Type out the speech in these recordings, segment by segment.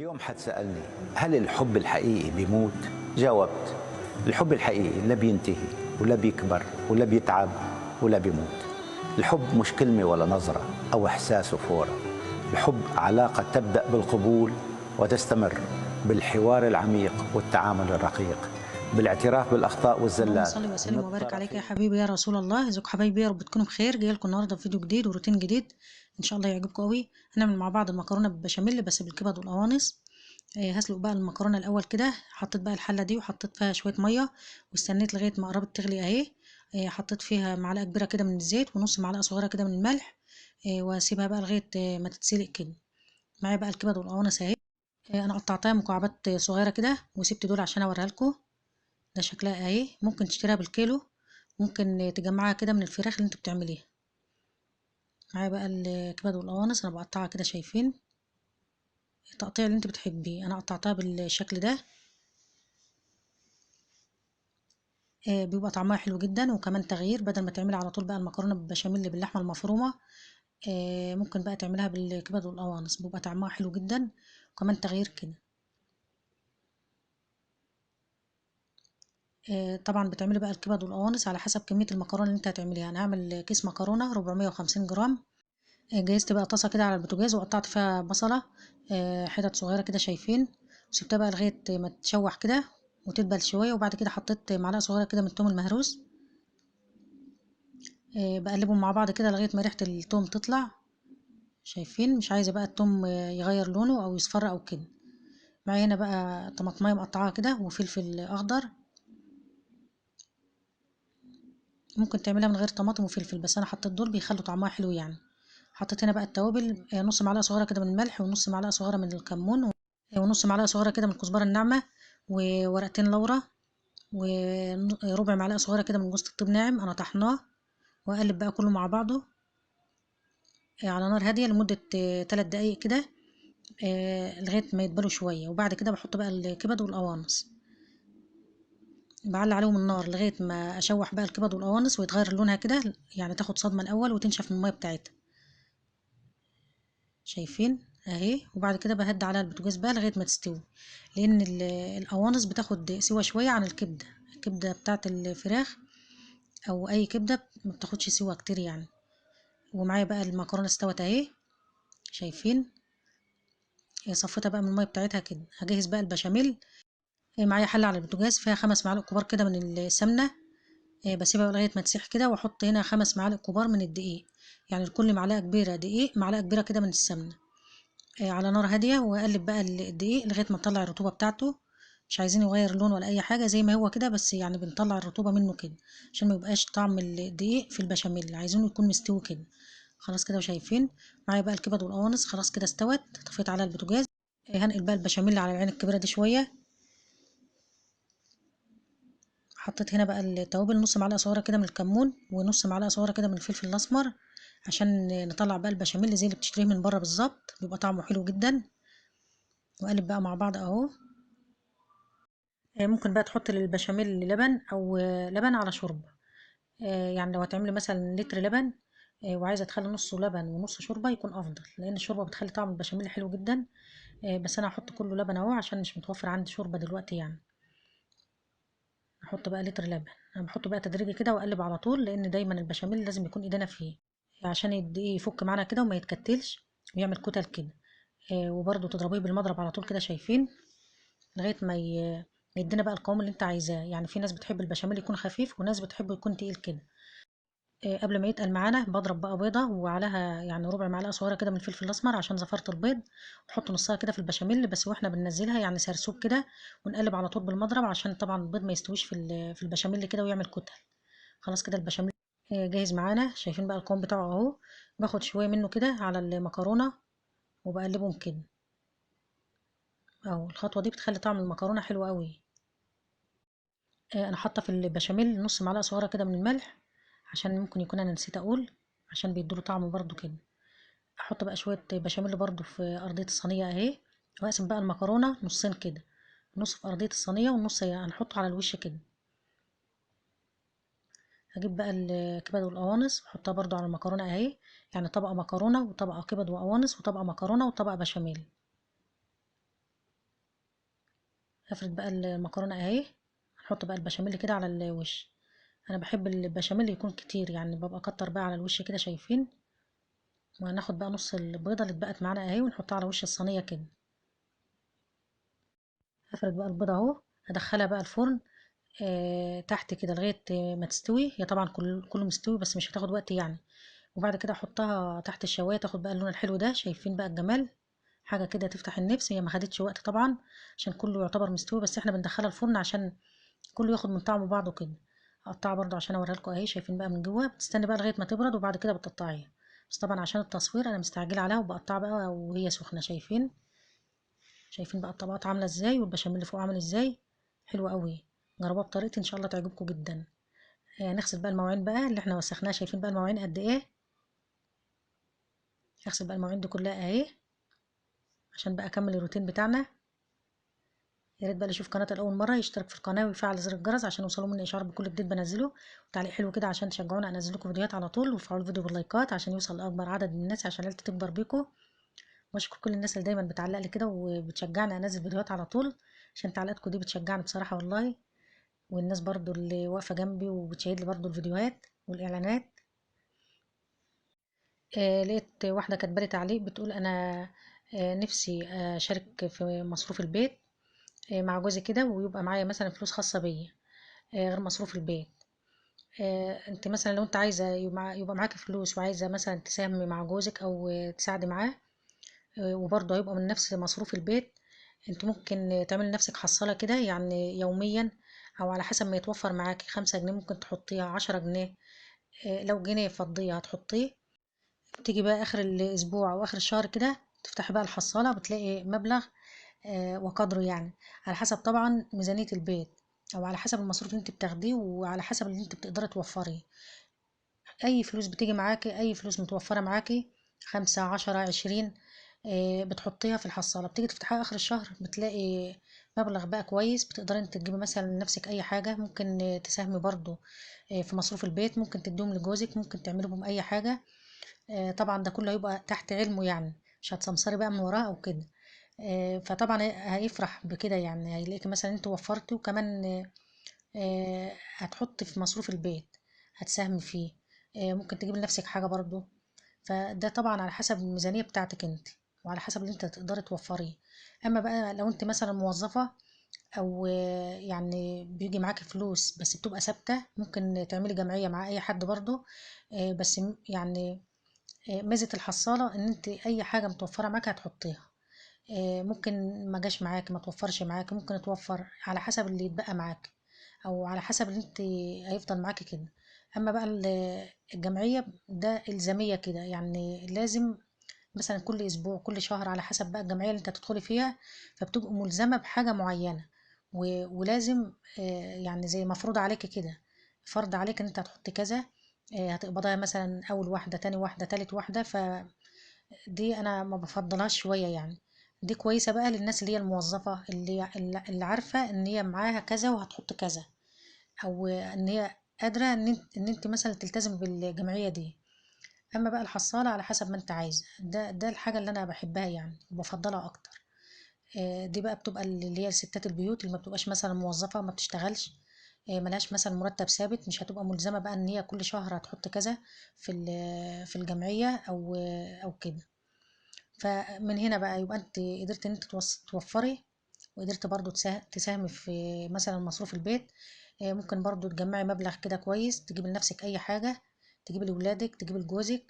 اليوم حتسألني هل الحب الحقيقي بيموت؟ جاوبت الحب الحقيقي لا بينتهي ولا بيكبر ولا بيتعب ولا بيموت. الحب مش كلمة ولا نظرة أو إحساس وفورة. الحب علاقة تبدأ بالقبول وتستمر بالحوار العميق والتعامل الرقيق، بالاعتراف بالأخطاء اللهم والزلات صل من وسلم وبارك عليك يا الطرفين. حبيبي يا رسول الله. ازيكم حبايبي؟ يا رب تكونوا بخير. جاي لكم النهارده بفيديو جديد وروتين جديد ان شاء الله يعجبكم قوي. هنعمل مع بعض المكرونه بالبشاميل بس بالكبد والقوانص. هسلق بقى المكرونه الاول كده. حطيت بقى الحله دي وحطيت فيها شويه ميه واستنيت لغايه ما قربت تغلي اهي. حطيت فيها معلقه كبيره كده من الزيت ونص معلقه صغيره كده من الملح. واسيبها بقى لغايه ما تتسلق كده. معايا بقى الكبد والقوانص اهي. انا قطعتها مكعبات صغيره كده وسبت دول عشان اوريها لكم. ده شكلها اهي. ممكن تشتريها بالكيلو، ممكن تجمعها كده من الفراخ اللي انت بتعمليها. معايا بقى الكبد والقوانص انا بقطعها كده، شايفين التقطيع اللي انت بتحبيه. انا قطعتها بالشكل ده. بيبقى طعمها حلو جدا وكمان تغيير، بدل ما تعملي على طول بقى المكرونه بالبشاميل باللحمه المفرومه. ممكن بقى تعملها بالكبد والقوانص، بيبقى طعمها حلو جدا وكمان تغيير كده. طبعا بتعملي بقى الكبد والقوانص على حسب كميه المكرونه اللي انت هتعمليها. انا هعمل كيس مكرونه 450 جرام. جهزت بقى طاسة كده على البوتاجاز وقطعت فيها بصلة حتت صغيرة كده، شايفين. وسبتها بقى لغاية ما تشوح كده وتدبل شوية، وبعد كده حطيت معلقة صغيرة كده من الثوم المهروس. بقلبهم مع بعض كده لغاية ما ريحة الثوم تطلع. شايفين؟ مش عايزة بقى الثوم يغير لونه أو يصفر أو كده. معايا هنا بقى طماطماية مقطعاها كده وفلفل أخضر. ممكن تعملها من غير طماطم وفلفل، بس أنا حطيت دول بيخلوا طعمها حلو يعني. حطيت هنا بقى التوابل، نص معلقة صغيرة كده من الملح ونص معلقة صغيرة من الكمون ونص معلقة صغيرة كده من الكزبرة الناعمة وورقتين لورا وربع معلقة صغيرة كده من جوز الطيب ناعم أنا طحناه. وأقلب بقى كله مع بعضه على نار هادية لمدة 3 دقايق كده، لغاية ما يدبلوا شوية. وبعد كده بحط بقى الكبد والقوانص، بعلي عليهم النار لغاية ما أشوح بقى الكبد والقوانص ويتغير لونها كده، يعني تاخد صدمة الأول وتنشف من المية بتاعتها. شايفين اهي. وبعد كده بهد على البوتاجاز بقى لغايه ما تستوي، لان القوانص بتاخد سوا شويه عن الكبده. الكبده بتاعه الفراخ او اي كبده ما بتاخدش سوا كتير يعني. ومعايا بقى المكرونه استوت اهي، شايفين. صفيتها بقى من الميه بتاعتها كده. هجهز بقى البشاميل. معايا حله على البوتاجاز فيها 5 معالق كبار كده من السمنه. بسيبها لغايه ما تسيح كده، واحط هنا 5 معالق كبار من الدقيق. يعني لكل معلقه كبيره دقيق معلقه كبيره كده من السمنه. على نار هادية، واقلب بقى الدقيق لغاية ما تطلع الرطوبة بتاعته. مش عايزين يغير لون ولا اي حاجة، زي ما هو كده، بس يعني بنطلع الرطوبة منه كده عشان ما يبقاش طعم الدقيق في البشاميل، عايزينه يكون مستوي كده. خلاص كده وشايفين. معايا بقى الكبد والقوانص خلاص كده استوت. طفيت على البوتاجاز. هنقل بقى البشاميل على العين الكبيرة دي شوية. حطيت هنا بقى التوابل، نص معلقة صغيرة كده من الكمون ونص معلقة صغيرة كده من الفلفل الأسمر، عشان نطلع بقى البشاميل زي اللي بتشتريه من بره بالظبط، بيبقى طعمه حلو جدا. وقلب بقى مع بعض اهو. ممكن بقى تحط للبشاميل لبن او لبن على شوربه. يعني لو هتعملي مثلا لتر لبن وعايزه تخلي نصه لبن ونص شوربه يكون افضل، لان الشوربه بتخلي طعم البشاميل حلو جدا. بس انا هحط كله لبن اهو عشان مش متوفر عندي شوربه دلوقتي يعني. احط بقى لتر لبن. انا بحطه بقى تدريجي كده واقلب على طول، لان دايما البشاميل لازم يكون ايدينا فيه عشان يفك معانا كده وما يتكتلش ويعمل كتل كده. وبرده تضربيه بالمضرب على طول كده، شايفين، لغايه ما يدينا بقى القوام اللي انت عايزاه. يعني في ناس بتحب البشاميل يكون خفيف وناس بتحبه يكون تقيل كده. قبل ما يتقل معانا بضرب بقى بيضه وعليها يعني ربع معلقه صغيره كده من الفلفل الاسمر عشان زفرت البيض. واحط نصها كده في البشاميل بس واحنا بننزلها يعني سرسوب كده. ونقلب على طول بالمضرب عشان طبعا البيض ما يستويش في البشاميل كده ويعمل كتل. خلاص كده البشاميل جاهز معانا. شايفين بقى القوام بتاعه اهو. باخد شويه منه كده على المكرونه وبقلبهم كده اهو. الخطوه دي بتخلي طعم المكرونه حلو قوي. انا حاطه في البشاميل نص معلقه صغيره كده من الملح، عشان ممكن يكون انا نسيت اقول، عشان بيدوله طعم برضو كده. احط بقى شويه بشاميل برضو في ارضيه الصينيه اهي. واقسم بقى المكرونه نصين كده، نص في ارضيه الصينيه والنص هنحطه على الوش كده. هجيب بقى الكبد والقوانص واحطها برضو على المكرونه اهي. يعني طبقه مكرونه وطبقه كبد وقوانص وطبقه مكرونه وطبقه بشاميل. هفرد بقى المكرونه اهي. هنحط بقى البشاميل كده على الوش. انا بحب البشاميل يكون كتير، يعني ببقى اكتر بقى على الوش كده شايفين. وهناخد بقى نص البيضه اللي اتبقت معانا اهي ونحطها على وش الصينيه كده. هفرد بقى البيضه اهو، هدخلها بقى الفرن تحت كده لغايه ما تستوي. هي طبعا كله مستوي بس مش هتاخد وقت يعني. وبعد كده احطها تحت الشوايه تاخد بقى اللون الحلو ده. شايفين بقى الجمال؟ حاجه كده تفتح النفس. هي ما خدتش وقت طبعا عشان كله يعتبر مستوي، بس احنا بندخلها الفرن عشان كله ياخد من طعمه بعضه كده. اقطعها برضو عشان اوريها لكم اهي. شايفين بقى من جوه؟ بتستني بقى لغايه ما تبرد وبعد كده بتقطعيها. بس طبعا عشان التصوير انا مستعجله عليها وبقطعها بقى وهي سخنه. شايفين بقى الطبقات عامله ازاي والبشاميل اللي فوق عامل ازاي؟ حلو قوي. جربوها بطريقتي ان شاء الله تعجبكم جدا. نغسل بقى المواعين بقى اللي احنا وسخناها. شايفين بقى المواعين قد ايه؟ نغسل بقى المواعين دي كلها اهي عشان بقى اكمل الروتين بتاعنا. يا ريت بقى اللي يشوف قناتي لاول مره يشترك في القناه ويفعل زر الجرس عشان يوصلوا مني اشعار بكل جديد بنزله. وتعليق حلو كده عشان تشجعوني انزل لكم فيديوهات على طول. وفعلوا الفيديو باللايكات عشان يوصل لاكبر عدد من الناس عشان عيلتي تكبر بيكم. واشكر كل الناس اللي دايما بتعلق لي كده وبتشجعني انزل فيديوهات على طول. عشان تعليقاتكم دي بتشجعني بصراحه والله. والناس برضو اللي واقفه جنبي وبتشاهد لي برضو الفيديوهات والاعلانات. لقيت واحده كاتبه لي تعليق بتقول انا نفسي اشارك في مصروف البيت مع جوزي كده، ويبقى معايا مثلا فلوس خاصه بيا غير مصروف البيت. انت مثلا لو انت عايزه يبقى معاكي فلوس وعايزه مثلا تساهمي مع جوزك او تساعدي معاه وبرضه هيبقى من نفس مصروف البيت. انت ممكن تعملي لنفسك حصاله كده يعني يوميا، او على حسب ما يتوفر معاكي. 5 جنيه ممكن تحطيها، 10 جنيه. لو جنيه فضيه هتحطيه. تيجي بقى اخر الاسبوع او اخر الشهر كده تفتحي بقى الحصاله بتلاقي مبلغ وقدره يعني. على حسب طبعا ميزانيه البيت، او على حسب المصروف اللي انت بتاخديه وعلى حسب اللي انت بتقدري توفريه. اي فلوس بتيجي معاكي، اي فلوس متوفرة معاكي، 5 10 20 بتحطيها في الحصالة. بتيجي تفتحها اخر الشهر بتلاقي مبلغ بقى كويس. بتقدري انت تجيبي مثلا لنفسك اي حاجة. ممكن تساهمي برضو في مصروف البيت. ممكن تديهم لجوزك، ممكن تعملي بهم اي حاجة. طبعا ده كله هيبقى تحت علمه يعني، مش هتسمسري بقى من وراه او كده. فطبعا هيفرح بكده يعني. هيلاقيكي مثلا انت وفرتي وكمان هتحطي في مصروف البيت، هتساهمي فيه. ممكن تجيب لنفسك حاجة برضو. فده طبعا على حسب الميزانية بتاعتك انت، وعلى حسب اللي انت تقدري توفريه. اما بقى لو انت مثلا موظفة او يعني بيجي معاكي فلوس بس بتبقى ثابتة، ممكن تعملي جمعية مع اي حد برضو. بس يعني ميزة الحصالة ان انت اي حاجة متوفرة معاكي هتحطيها. ممكن ما جاش معاكي، ما توفرش معاكي، ممكن يتوفر على حسب اللي يتبقى معاكي، او على حسب اللي انت هيفضل معاكي كده. اما بقى الجمعية ده الزامية كده يعني. لازم مثلا كل اسبوع كل شهر على حسب بقى الجمعية اللي انت هتدخلي فيها، فبتبقى ملزمة بحاجة معينة. ولازم يعني زي مفروض عليكي كده، فرض عليك ان انت هتحطي كذا. هتقبضها مثلا اول واحدة تاني واحدة تالت واحدة. فدي انا ما بفضلهاش شوية يعني. دي كويسة بقى للناس اللي هي الموظفة اللي عارفة ان هي معاها كذا وهتحط كذا، او ان هي قادره ان انت مثلا تلتزم بالجمعيه دي. اما بقى الحصاله على حسب ما انت عايزه. ده الحاجه اللي انا بحبها يعني وبفضلها اكتر. دي بقى بتبقى اللي هي ستات البيوت اللي ما بتبقاش مثلا موظفه ما بتشتغلش. ملهاش مثلا مرتب ثابت، مش هتبقى ملزمه بقى ان هي كل شهر هتحط كذا في الجمعيه او كده. فمن هنا بقى يبقى انت قدرت ان انت توفري، وقدرت برضو تساهمي في مثلا مصروف البيت. ممكن برضو تجمعي مبلغ كده كويس تجيبي لنفسك اي حاجة، تجيبي لولادك، تجيبي لجوزك.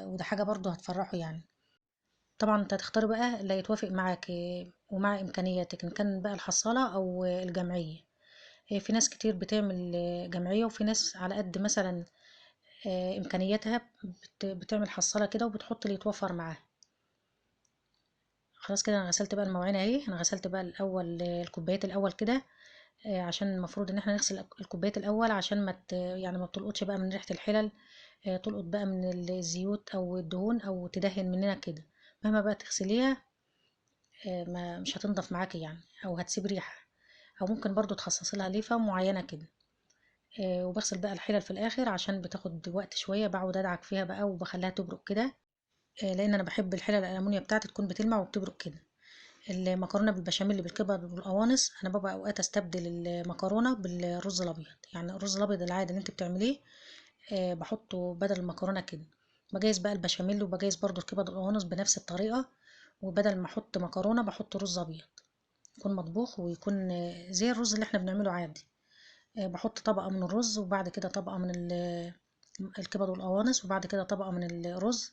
وده حاجة برضو هتفرحه يعني. طبعا انت هتختاري بقى اللي يتوافق معاك ومع امكانياتك، ان كان بقى الحصالة او الجمعية. في ناس كتير بتعمل جمعية، وفي ناس على قد مثلا امكانياتها بتعمل حصالة كده وبتحط اللي يتوفر معاها. خلاص كده انا غسلت بقى المواعين اهي. انا غسلت بقى الاول الكوبايات الاول كده عشان المفروض ان احنا نغسل الكوبايات الاول عشان يعني ما تلقطش بقى من ريحة الحلل. تلقط بقى من الزيوت او الدهون او تدهن مننا كده. مهما بقى تغسليها ما مش هتنضف معاكي يعني، او هتسيب ريحة. او ممكن برضو تخصصي لها ليفة معينة كده. وبغسل بقى الحلل في الاخر عشان بتاخد وقت شوية. بقعد ادعك فيها بقى وبخليها تبرق كده. لان انا بحب الحلل الالمونيا بتاعتي تكون بتلمع وبتبرق كده. المكرونه بالبشاميل بالكبد والقوانص انا ببقى اوقات استبدل المكرونه بالرز الابيض. يعني الرز الابيض العادي اللي انت بتعمليه بحطه بدل المكرونه كده. بجهز بقى البشاميل وبجهز برضو الكبد والقوانص بنفس الطريقه، وبدل ما احط مكرونه بحط رز ابيض يكون مطبوخ ويكون زي الرز اللي احنا بنعمله عادي. بحط طبقه من الرز وبعد كده طبقه من الكبد والقوانص وبعد كده طبقه من الرز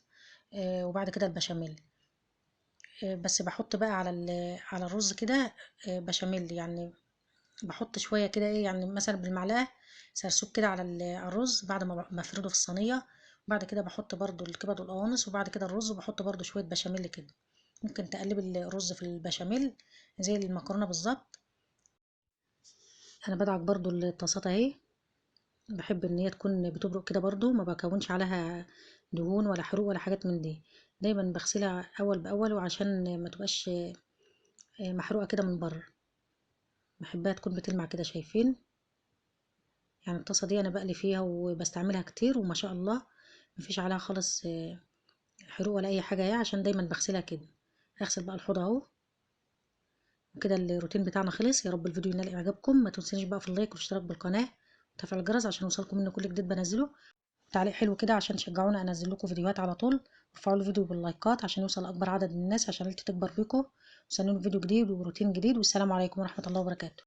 وبعد كده البشاميل. بس بحط بقى على الرز كده بشاميل يعني. بحط شويه كده ايه يعني مثلا بالمعلقه سرسوب كده على الرز بعد ما بفرده في الصينيه. وبعد كده بحط برضو الكبد والقوانص وبعد كده الرز وبحط برضو شويه بشاميل كده. ممكن تقلب الرز في البشاميل زي المكرونه بالظبط. انا بدعك برضو الطاسات اهي. بحب ان هي تكون بتبرق كده برضو، ما بكونش عليها دهون ولا حروق ولا حاجات من دي. دايما بغسلها اول باول وعشان ما تبقاش محروقه كده من بره. بحبها تكون بتلمع كده شايفين. يعني الطاسه دي انا بقلي فيها وبستعملها كتير وما شاء الله مفيش عليها خالص حروق ولا اي حاجه، عشان دايما بغسلها كده. اغسل بقى الحوض اهو. وكده الروتين بتاعنا خلص. يا رب الفيديو ينال اعجابكم. ما تنسونيش بقى في اللايك والاشتراك بالقناه وتفعيل الجرس عشان يوصلكم منه كل جديد بنزله. تعليق حلو كده عشان تشجعونا انزل لكم فيديوهات على طول. وارفعوا الفيديو باللايكات عشان يوصل اكبر عدد من الناس عشان عيلتي تكبر بيكم. وسنين فيديو جديد وروتين جديد. والسلام عليكم ورحمه الله وبركاته.